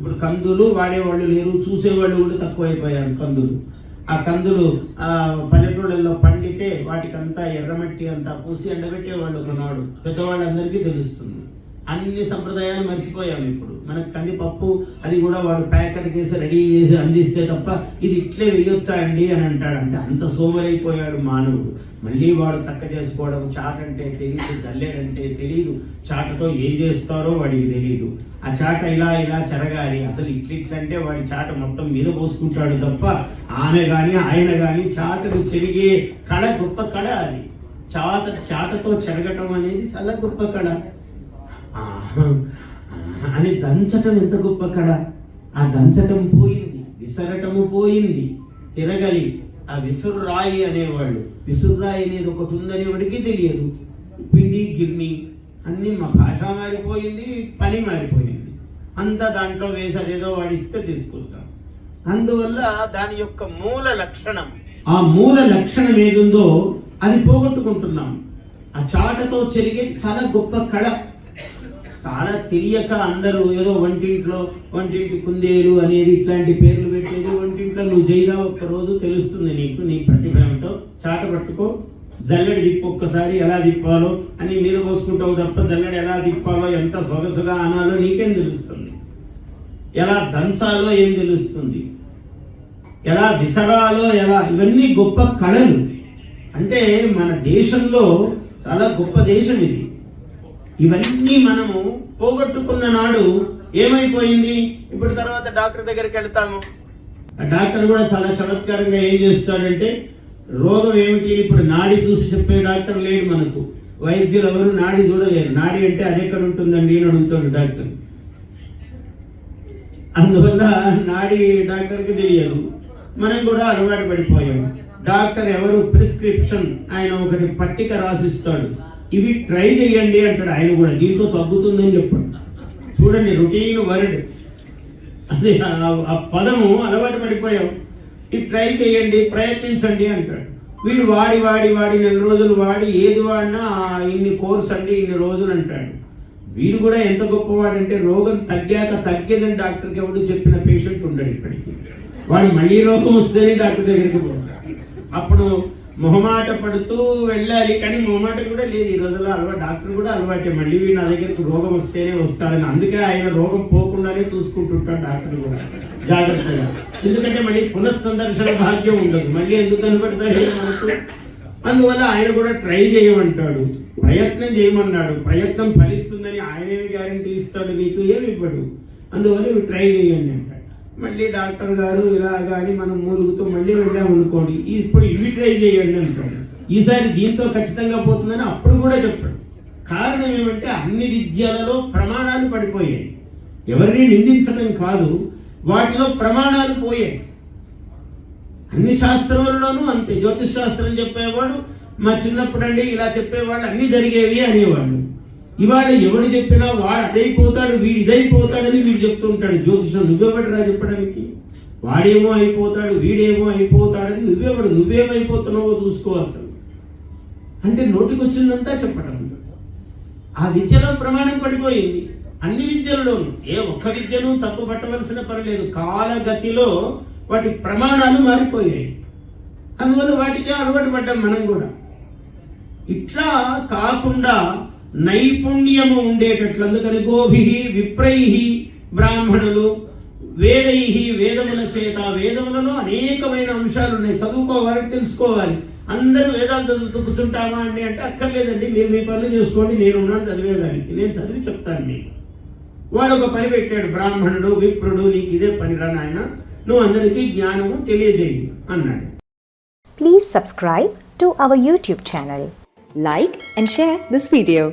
ఇప్పుడు కందులు వాడేవాళ్ళు లేరు, చూసేవాళ్ళు కూడా తక్కువైపోయారు. కందులు ఆ కందులు పల్లెటూళ్ళల్లో పండితే వాటికంతా ఎర్రమట్టి అంతా పూసి ఎండబెట్టేవాళ్ళు ఒకనాడు. పెద్దవాళ్ళందరికీ తెలుస్తుంది. అన్ని సంప్రదాయాలు మర్చిపోయాము ఇప్పుడు. మనకు కందిపప్పు అది కూడా వాడు ప్యాకెట్ చేసి రెడీ చేసి అందిస్తే తప్ప ఇది ఇట్లే వేయొచ్చా అండి అని అంటాడంటే అంత సోమరైపోయాడు మానవుడు. మళ్ళీ వాడు చక్క చేసుకోవడం, చాట అంటే తెలియదు, జల్లెడంటే తెలియదు, చాటతో ఏం చేస్తారో వాడికి తెలియదు. ఆ చాట ఇలా ఇలా చెరగాలి, అసలు ఇట్లంటే వాడి చాట మొత్తం మీద పోసుకుంటాడు తప్ప ఆమె కానీ ఆయన కానీ చాటను చెరిగే కళ గొప్ప కళ. అది చాటతో చెరగటం అనేది చాలా గొప్ప కళ. అని దంచటం ఎంత గొప్ప కళ. ఆ దంచటం పోయింది, విసరటము పోయింది. తిరగలి ఆ విసురురాయి అనేవాళ్ళు, విసురురాయి అనేది ఒకటి ఉందని వాడికి తెలియదు. పిండి గిర్ని అన్నీ మా భాష మారిపోయింది, పని మారిపోయింది. అంతా దాంట్లో వేసి అదేదో వాడిస్తే తీసుకొస్తాం. అందువల్ల దాని యొక్క మూల లక్షణం, ఆ మూల లక్షణం ఏదుందో అది పోగొట్టుకుంటున్నాం. ఆ చాటతో చెరిగే చాలా గొప్ప కళ. చాలా తెలియక అందరూ ఏదో వంటింటి కుందేలు అనేది ఇట్లాంటి పేర్లు పెట్టేది. వంటింట్లో నువ్వు చేయరా ఒక్కరోజు తెలుస్తుంది నీకు, నీ ప్రతిభ ఏమిటో. చాట పట్టుకో, జల్లెడి తిప్పు ఒక్కసారి, ఎలా తిప్పాలో అని మీద పోసుకుంటావు తప్ప జల్లెడి ఎలా తిప్పాలో, ఎంత సొగసుగా అనాలో నీకేం తెలుస్తుంది? ఎలా దంచాలో ఏం తెలుస్తుంది? ఎలా విసరాలో ఎలా? ఇవన్నీ గొప్ప కళలు. అంటే మన దేశంలో చాలా గొప్ప దేశం ఇది. ఇవన్నీ మనము పోగొట్టుకున్న నాడు ఏమైపోయింది? ఇప్పుడు తర్వాత డాక్టర్ దగ్గరికి వెళ్తాము. ఆ డాక్టర్ కూడా చాలా చమత్కారంగా ఏం చేస్తాడంటే, రోగం ఏమిటి ఇప్పుడు నాడి చూసి చెప్పే డాక్టర్ లేడు మనకు. వైద్యులు ఎవరు నాడి చూడలేరు. నాడి అంటే అది ఎక్కడ ఉంటుందండి అని అడుగుతాడు డాక్టర్. అందువల్ల నాడి డాక్టర్కి తెలియదు. మనం కూడా అలవాటు పడిపోయాం. డాక్టర్ ఎవరు ప్రిస్క్రిప్షన్, ఆయన ఒకటి పట్టిక రాసిస్తాడు. ఇవి ట్రై చేయండి అంటాడు. ఆయన కూడా దీంతో తగ్గుతుందని చెప్పాడు. చూడండి, రొటీన్ వర్డ్ అదే, ఆ పదము అలవాటు పడిపోయాం. ఇది ట్రై చేయండి, ప్రయత్నించండి అంటాడు. వీడు వాడి నెల రోజులు వాడి ఏది వాడినా ఇన్ని కోర్స్ అండి, ఇన్ని రోజులు అంటాడు. వీడు కూడా ఎంత గొప్పవాడంటే రోగం తగ్గేదని డాక్టర్కి ఎవడు చెప్పిన పేషెంట్ ఉండడు ఇప్పటికీ. వాడు మళ్ళీ రోగం వస్తేనే డాక్టర్ దగ్గరికి పోతాడు. అప్పుడు మొహమాట పడుతూ వెళ్ళాలి, కానీ మొహమాటం కూడా లేదు ఈ రోజుల్లో. డాక్టర్ కూడా అలవాటే, మళ్ళీ వీడు నా దగ్గరికి రోగం వస్తేనే వస్తాడని. అందుకే ఆయన రోగం పోకుండానే చూసుకుంటుంటాడు డాక్టర్ కూడా జాగ్రత్తగా. ఎందుకంటే మళ్ళీ పునఃసందర్శన భాగ్యం ఉండదు, మళ్ళీ ఎందుకు కనబడతాడు మనకు. అందువల్ల ఆయన కూడా ట్రై చేయమంటాడు, ప్రయత్నం చేయమన్నాడు. ప్రయత్నం ఫలిస్తుందని ఆయనేమి గ్యారంటీ ఇస్తాడు? నీకు ఏమి ఇవ్వడు. అందువల్ల ఇవి ట్రై చేయండి అంటాడు. మళ్ళీ డాక్టర్ గారు ఇలా కానీ మనం మూలుగుతూ మళ్ళీ వెళ్ళామనుకోండి, ఇప్పుడు ఇవి ట్రై చేయండి అంటాడు. ఈసారి దీంతో ఖచ్చితంగా పోతుందని అప్పుడు కూడా చెప్పాడు. కారణం ఏమంటే అన్ని విద్యలలో ప్రమాణాలు పడిపోయాయి. ఎవరిని నిందించడం కాదు, వాటిలో ప్రమాణాలు పోయాయి. అన్ని శాస్త్రాల్లోనూ అంతే. జ్యోతిష్ శాస్త్రం చెప్పేవాడు మా చిన్నప్పుడు అండి ఇలా చెప్పేవాళ్ళు, అన్ని జరిగేవి అనేవాళ్ళు. ఇవాళ ఎవడు చెప్పినా వాడు అదైపోతాడు, వీడు ఇదైపోతాడని వీడు చెప్తూ ఉంటాడు. జ్యోతిషం నువ్వెవడరా చెప్పడానికి? వాడేమో అయిపోతాడు, వీడేమో అయిపోతాడని నువ్వేమైపోతున్నావో చూసుకోవాల్సింది. అంటే నోటికొచ్చిందంతా చెప్పడం. ఆ విద్యలో ప్రమాణం పడిపోయింది. అన్ని విద్యలలోనూ ఏ ఒక్క విద్యను తప్పు పట్టవలసిన పని లేదు. కాలగతిలో వాటి ప్రమాణాలు మారిపోయాయి. అందువల్ల వాటికే అలవాటు పడ్డాం మనం కూడా. ఇట్లా కాకుండా నైపుణ్యము ఉండేటట్లు, అందుకని గోభి విప్రై బ్రాహ్మణులు వేదై వేదముల చేత, వేదములలో అనేకమైన అంశాలు ఉన్నాయి. చదువుకోవాలి, తెలుసుకోవాలి. అందరూ వేదాలు చదువుతూ కూర్చుంటామా అండి అంటే అక్కర్లేదండి, మీరు మీ పనులు చేసుకోండి, నేనున్నాను చదివేదానికి, నేను చదివి చెప్తాను మీకు. వాడు ఒక పని పెట్టాడు, బ్రాహ్మణుడు విప్రుడు, నీకు ఇదే పనిరా నాయన, నువ్వు అందరికీ జ్ఞానము తెలియజేయి అన్నాడు. Please subscribe to our YouTube channel. Like and share this video.